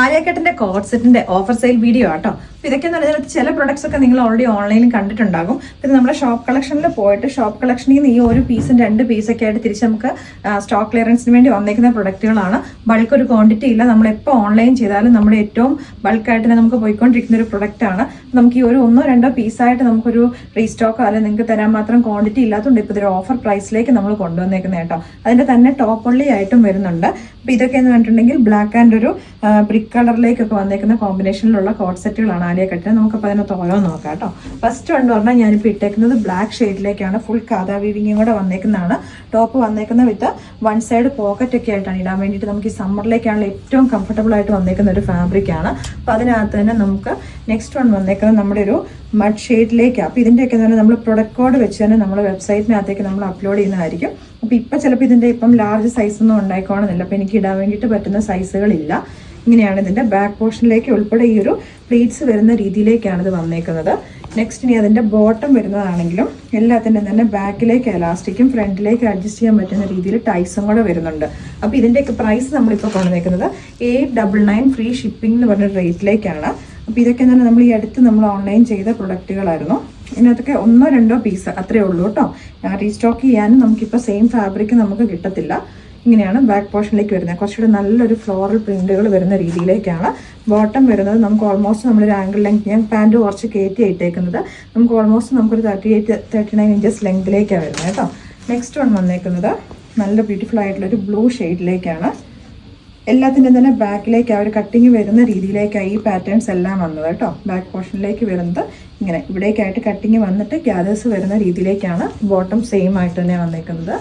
ആലിയക്കട്ടിന്റെ code സെറ്റിന്റെ offer sale video ആട്ടോ. അപ്പോൾ ഇതൊക്കെയെന്ന് പറഞ്ഞാൽ ചില പ്രൊഡക്ട്സ് ഒക്കെ നിങ്ങൾ ഓൾറെഡി ഓൺലൈനിൽ കണ്ടിട്ടുണ്ടാകും. പിന്നെ നമ്മുടെ ഷോപ്പ് കളക്ഷനിൽ പോയിട്ട് ഷോപ്പ് കളക്ഷനിൽ നിന്ന് ഈ ഒരു പീസും 2 പീസൊക്കെ ആയിട്ട് തിരിച്ച് നമുക്ക് സ്റ്റോക്ക് ക്ലിയറൻസിന് വേണ്ടി വന്നേക്കുന്ന പ്രൊഡക്റ്റുകളാണ്. ബൾക്ക് ഒരു ക്വാണ്ടിറ്റി ഇല്ല. നമ്മൾ എപ്പോൾ ഓൺലൈൻ ചെയ്താലും നമ്മുടെ ഏറ്റവും ബൾക്കായിട്ട് തന്നെ നമുക്ക് പോയിക്കൊണ്ടിരിക്കുന്ന ഒരു പ്രൊഡക്റ്റ് ആണ്. നമുക്ക് ഈ ഒരു 1-2 പീസായിട്ട് നമുക്കൊരു റീസ്റ്റോക്കോ അല്ലെങ്കിൽ നിങ്ങൾക്ക് തരാൻ മാത്രം ക്വാണ്ടിറ്റി ഇല്ലാത്തതുകൊണ്ട് ഇപ്പോൾ ഇതൊരു ഓഫർ പ്രൈസിലേക്ക് നമ്മൾ കൊണ്ടുവന്നേക്കുന്നത് കേട്ടോ. അതിൻ്റെ തന്നെ ടോപ്പ് ഒള്ളി ആയിട്ടും വരുന്നുണ്ട്. അപ്പോൾ ഇതൊക്കെ എന്ന് പറഞ്ഞിട്ടുണ്ടെങ്കിൽ ബ്ലാക്ക് ആൻഡ് ഒരു ബ്രിക്ക് കളറിലേക്കൊക്കെ വന്നേക്കുന്ന കോമ്പിനേഷനിലുള്ള കോഡ് സെറ്റുകളാണ് ആലിയക്കട്ടിന്. നമുക്കപ്പോൾ അതിനകത്ത് ഓരോന്ന് നോക്കാം കേട്ടോ. ഫസ്റ്റ് എന്ന് പറഞ്ഞാൽ ഞാനിപ്പോൾ ഇട്ടേക്കുന്നത് ബ്ലാക്ക് ഷെയ്ഡിലേക്കാണ്. ഫുൾ കാതാ വീവിങ്ങും കൂടെ വന്നേക്കുന്നതാണ്. ടോപ്പ് വന്നേക്കുന്ന വിത്ത് 1 സൈഡ് പോക്കറ്റ് ഒക്കെ ആയിട്ടാണ് ഇടാൻ വേണ്ടിയിട്ട്. നമുക്ക് ഈ സമ്മറിലേക്കാണല്ലോ ഏറ്റവും കംഫർട്ടബിൾ ആയിട്ട് വന്നേക്കുന്ന ഒരു ഫാബ്രിക്കാണ്. അപ്പോൾ അതിനകത്ത് തന്നെ നമുക്ക് നെക്സ്റ്റ് വൺ വന്നേക്കുന്നത് നമ്മുടെ ഒരു മഡ് ഷെയ്ഡിലേക്കാണ്. അപ്പോൾ ഇതിൻ്റെയൊക്കെ എന്ന് പറഞ്ഞാൽ നമ്മൾ പ്രൊഡക്റ്റ് കോഡ് വെച്ച് തന്നെ നമ്മുടെ വെബ്സൈറ്റിനകത്തേക്ക് നമ്മൾ അപ്ലോഡ് ചെയ്യുന്നതായിരിക്കും. അപ്പോൾ ഇപ്പം ചിലപ്പോൾ ഇതിൻ്റെ ഇപ്പം ലാർജ് സൈസൊന്നും ഉണ്ടായിക്കോണമെന്നില്ല. അപ്പോൾ എനിക്ക് ഇടാൻ വേണ്ടിയിട്ട് പറ്റുന്ന സൈസുകളില്ല. ഇങ്ങനെയാണ് ഇതിൻ്റെ ബാക്ക് പോർഷനിലേക്ക് ഉൾപ്പെടെ ഈ ഒരു പ്ലീറ്റ്സ് വരുന്ന രീതിയിലേക്കാണ് ഇത് വന്നേക്കുന്നത്. നെക്സ്റ്റ് ഇനി അതിൻ്റെ ബോട്ടം വരുന്നതാണെങ്കിലും എല്ലാത്തിൻ്റെ തന്നെ ബാക്കിലേക്ക് എലാസ്റ്റിക്കും ഫ്രണ്ടിലേക്ക് അഡ്ജസ്റ്റ് ചെയ്യാൻ പറ്റുന്ന രീതിയിൽ ടൈസും കൂടെ വരുന്നുണ്ട്. അപ്പോൾ ഇതിൻ്റെയൊക്കെ പ്രൈസ് നമ്മളിപ്പോൾ കൊണ്ടുവന്നേക്കുന്നത് 899 ഫ്രീ ഷിപ്പിംഗ് എന്ന് പറഞ്ഞ റേറ്റിലേക്കാണ്. അപ്പോൾ ഇതൊക്കെ തന്നെ നമ്മൾ ഈ അടുത്ത് നമ്മൾ ഓൺലൈൻ ചെയ്ത പ്രൊഡക്റ്റുകളായിരുന്നു. ഇതിനകത്തൊക്കെ 1-2 പീസ് അത്രയേ ഉള്ളൂ കേട്ടോ. റീസ്റ്റോക്ക് ചെയ്യാനും നമുക്കിപ്പോൾ സെയിം ഫാബ്രിക് നമുക്ക് കിട്ടത്തില്ല. ഇങ്ങനെയാണ് ബാക്ക് പോർഷനിലേക്ക് വരുന്നത്. കുറച്ചുകൂടെ നല്ലൊരു ഫ്ലോറൽ പ്രിന്റുകൾ വരുന്ന രീതിയിലേക്കാണ്. ബോട്ടം വരുന്നത് നമുക്ക് ഓൾമോസ്റ്റ് നമ്മളൊരു ആംഗിൾ ലെങ്ത്, ഞാൻ പാൻറ്റ് കുറച്ച് കയറ്റി ഇട്ടേക്കുന്നത്, നമുക്ക് ഓൾമോസ്റ്റ് നമുക്കൊരു 38-39 ഇഞ്ചസ് ലെങ്തിലേക്കാണ് വരുന്നത് കേട്ടോ. നെക്സ്റ്റ് വൺ വന്നേക്കുന്നത് നല്ല ബ്യൂട്ടിഫുൾ ആയിട്ടുള്ളൊരു ബ്ലൂ ഷെയ്ഡിലേക്കാണ്. എല്ലാത്തിൻ്റെ തന്നെ ബാക്കിലേക്ക് ആ ഒരു കട്ടിങ് വരുന്ന രീതിയിലേക്കാണ് ഈ പാറ്റേൺസ് എല്ലാം വന്നത് കേട്ടോ. ബാക്ക് പോർഷനിലേക്ക് വരുന്നത് ഇങ്ങനെ ഇവിടേക്കായിട്ട് കട്ടിങ് വന്നിട്ട് ഗ്യാദേഴ്സ് വരുന്ന രീതിയിലേക്കാണ് ബോട്ടം സെയിം ആയിട്ട് തന്നെ വന്നേക്കുന്നത്.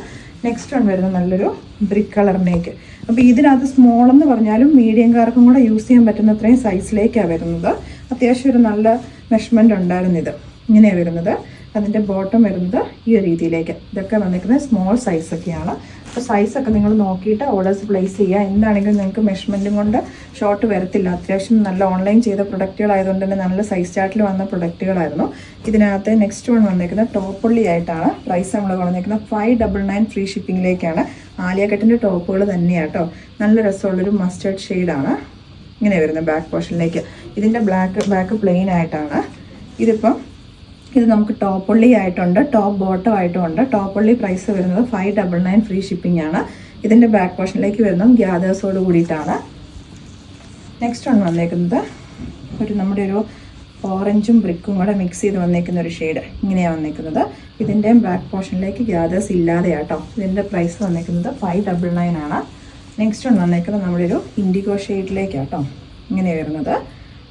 നെക്സ്റ്റ് വൺ വരുന്നത് നല്ലൊരു ബ്രിക്ക് കളറിലേക്ക്. അപ്പോൾ ഇതിനകത്ത് സ്മോൾ എന്ന് പറഞ്ഞാലും മീഡിയംകാർക്കും കൂടെ യൂസ് ചെയ്യാൻ പറ്റുന്ന അത്രയും സൈസിലേക്കാണ് വരുന്നത്. അത്യാവശ്യം ഒരു നല്ല മെഷർമെൻറ്റ് ഉണ്ടായിരുന്നു. ഇത് ഇങ്ങനെയാണ് വരുന്നത്. അതിൻ്റെ ബോട്ടം വരുന്നത് ഈ രീതിയിലേക്ക്. ഇതൊക്കെ വന്നിരിക്കുന്നത് സ്മോൾ സൈസൊക്കെയാണ്. അപ്പോൾ സൈസൊക്കെ നിങ്ങൾ നോക്കിയിട്ട് ഓർഡേഴ്സ് പ്ലേസ് ചെയ്യുക. എന്താണെങ്കിലും നിങ്ങൾക്ക് മെഷർമെൻറ്റും കൊണ്ട് ഷോർട്ട് വരത്തില്ല. അത്യാവശ്യം നല്ല ഓൺലൈൻ ചെയ്ത പ്രൊഡക്റ്റുകളായതുകൊണ്ട് തന്നെ നല്ല സൈസ് ചാർട്ടിൽ വന്ന പ്രൊഡക്റ്റുകളായിരുന്നു. ഇതിനകത്ത് നെക്സ്റ്റ് വൺ വന്നിരിക്കുന്നത് ടോപ്പുള്ളി ആയിട്ടാണ്. പ്രൈസ് നമ്മൾ പറഞ്ഞിരിക്കുന്നത് 599 ഫ്രീ ഷിപ്പിങ്ങിലേക്കാണ്. ആലിയക്കട്ടിൻ്റെ ടോപ്പുകൾ തന്നെയാണ് കേട്ടോ. നല്ല രസമുള്ളൊരു മസ്റ്റേർഡ് ഷെയ്ഡാണ്. ഇങ്ങനെ വരുന്നത് ബാക്ക് പോർഷനിലേക്ക്. ഇതിൻ്റെ ബാക്ക് പ്ലെയിൻ ആയിട്ടാണ്. ഇത് നമുക്ക് ടോപ്പ് ഒള്ളി ആയിട്ടുണ്ട്, ടോപ്പ് ബോട്ടം ആയിട്ടും ഉണ്ട്. ടോപ്പ് ഒള്ളി പ്രൈസ് വരുന്നത് 599 ഫ്രീ ഷിപ്പിംഗ് ആണ്. ഇതിൻ്റെ ബാക്ക് പോർഷനിലേക്ക് വരുന്നത് ഗ്യാദേഴ്സോട് കൂടിയിട്ടാണ്. നെക്സ്റ്റ് വൺ വന്നേക്കുന്നത് നമ്മുടെ ഒരു ഓറഞ്ചും ബ്രിക്കും കൂടെ മിക്സ് ചെയ്ത് വന്നേക്കുന്ന ഒരു ഷെയ്ഡ്. ഇങ്ങനെയാണ് വന്നേക്കുന്നത്. ഇതിൻ്റെയും ബാക്ക് പോർഷനിലേക്ക് ഗ്യാദേഴ്സ് ഇല്ലാതെയാട്ടോ. ഇതിൻ്റെ പ്രൈസ് വന്നേക്കുന്നത് 599 ആണ്. നെക്സ്റ്റ് വൺ വന്നേക്കുന്നത് നമ്മുടെ ഒരു ഇൻഡിഗോ ഷെയ്ഡിലേക്കാട്ടോ. ഇങ്ങനെ വരുന്നത്.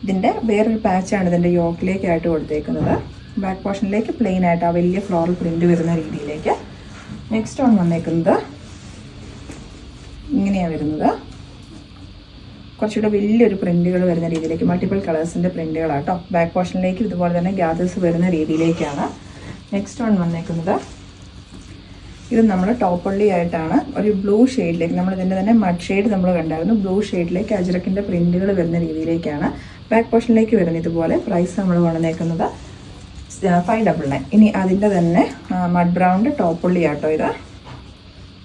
ഇതിൻ്റെ വേറൊരു പാച്ചാണ് ഇതിൻ്റെ യോക്കിലേക്കായിട്ട് കൊടുത്തേക്കുന്നത്. ബാക്ക് പോർഷനിലേക്ക് പ്ലെയിൻ ആയിട്ട് ആ വലിയ ഫ്ലോറൽ പ്രിന്റ് വരുന്ന രീതിയിലേക്ക്. നെക്സ്റ്റ് വൺ വന്നേക്കുന്നത് ഇങ്ങനെയാണ് വരുന്നത്. കുറച്ചുകൂടെ വലിയൊരു പ്രിന്റുകൾ വരുന്ന രീതിയിലേക്ക്, മൾട്ടിപ്പിൾ കളേഴ്സിൻ്റെ പ്രിന്റുകളാട്ടോ. ബാക്ക് പോർഷനിലേക്ക് ഇതുപോലെ തന്നെ ഗ്യാദേഴ്സ് വരുന്ന രീതിയിലേക്കാണ്. നെക്സ്റ്റ് വൺ വന്നേക്കുന്നത് ഇത് നമ്മൾ ടോപ്പ് ഒള്ളി ആയിട്ടാണ്. ഒരു ബ്ലൂ ഷെയ്ഡിലേക്ക്, നമ്മൾ ഇതിൻ്റെ തന്നെ മഡ് ഷെയ്ഡ് നമ്മൾ കണ്ടായിരുന്നു. ബ്ലൂ ഷെയ്ഡിലേക്ക് അജ്രക്കിൻ്റെ പ്രിന്റുകൾ വരുന്ന രീതിയിലേക്കാണ് ബാക്ക് പോർഷനിലേക്ക് വരുന്നത്. ഇതുപോലെ പ്രൈസ് നമ്മൾ കൊണ്ടുവന്നേക്കുന്നത് 599. ഇനി അതിൻ്റെ തന്നെ മഡ് ബ്രൗണ്ട് ടോപ്പ് ഉള്ളി ആട്ടോ. ഇത്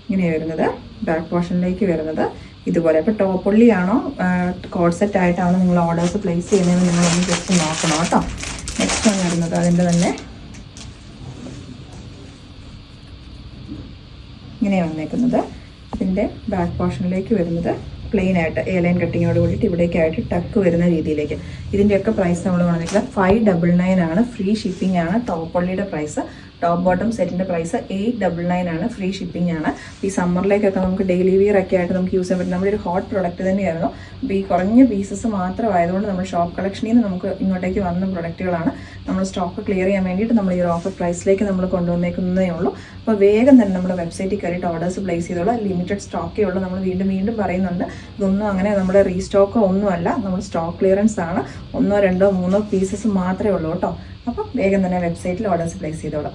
ഇങ്ങനെ വരുന്നത്. ബാക്ക് പോർഷനിലേക്ക് വരുന്നത് ഇതുപോലെ. അപ്പോൾ ടോപ്പ് ഉള്ളിയാണോ കോഡ് സെറ്റ് ആയിട്ടാണോ നിങ്ങൾ ഓർഡേഴ്സ് പ്ലേസ് ചെയ്യുന്നതെന്ന് നിങ്ങളൊന്ന് ജസ്റ്റ് നോക്കണം കേട്ടോ. നെക്സ്റ്റ് ആണ് വരുന്നത് അതിൻ്റെ തന്നെ ഇങ്ങനെയാണ് വന്നേക്കുന്നത്. ഇതിൻ്റെ ബാക്ക് പോർഷനിലേക്ക് വരുന്നത് പ്ലെയിൻ ആയിട്ട് എയർലൈൻ കട്ടിങ്ങോട് കൂടിയിട്ട് ഇവിടേക്കായിട്ട് ടക്ക് വരുന്ന രീതിയിലേക്ക്. ഇതിൻ്റെയൊക്കെ പ്രൈസ് നമ്മൾ വന്നിരിക്കുന്നത് 599 ആണ്. ഫ്രീ ഷിപ്പിംഗ് ആണ്. ടോപ്പ് ഒള്ളിയുടെ പ്രൈസ്, ടോപ്പ് ബോട്ടം സെറ്റിൻ്റെ പ്രൈസ് 899 ആണ്. ഫ്രീ ഷിപ്പിംഗ് ആണ്. ഈ സമ്മറിലേക്കൊക്കെ നമുക്ക് ഡെയിലി വിയർ ഒക്കെ ആയിട്ട് നമുക്ക് യൂസ് ചെയ്യാൻ പറ്റും. നമ്മുടെ ഒരു ഹോട്ട് പ്രൊഡക്റ്റ് തന്നെയായിരുന്നു. അപ്പോൾ ഈ കുറഞ്ഞ പീസസ് മാത്രമായതുകൊണ്ട് നമ്മൾ ഷോപ്പ് കളക്ഷനിൽ നിന്ന് നമുക്ക് ഇങ്ങോട്ടേക്ക് വന്ന പ്രൊഡക്റ്റുകളാണ്. നമ്മൾ സ്റ്റോക്ക് ക്ലിയർ ചെയ്യാൻ വേണ്ടിയിട്ട് നമ്മൾ ഈ ഒരു ഓഫർ പ്രൈസിലേക്ക് നമ്മൾ കൊണ്ടുവന്നേക്കുന്നതേ ഉള്ളൂ. അപ്പോൾ വേഗം തന്നെ നമ്മുടെ വെബ്സൈറ്റിൽ കയറിയിട്ട് ഓർഡേഴ്സ് പ്ലേസ് ചെയ്തോളൂ. ലിമിറ്റഡ് സ്റ്റോക്കേ ഉള്ളൂ. നമ്മൾ വീണ്ടും പറയുന്നുണ്ട്, ഇതൊന്നും അങ്ങനെ നമ്മുടെ റീസ്റ്റോക്കോ ഒന്നുമല്ല. നമ്മൾ സ്റ്റോക്ക് ക്ലിയറൻസ് ആണ്. 1-2-3 പീസസ് മാത്രമേ ഉള്ളൂ കേട്ടോ. അപ്പം വേഗം തന്നെ വെബ്സൈറ്റിൽ ഓർഡേഴ്സ് പ്ലേസ് ചെയ്തോളാം.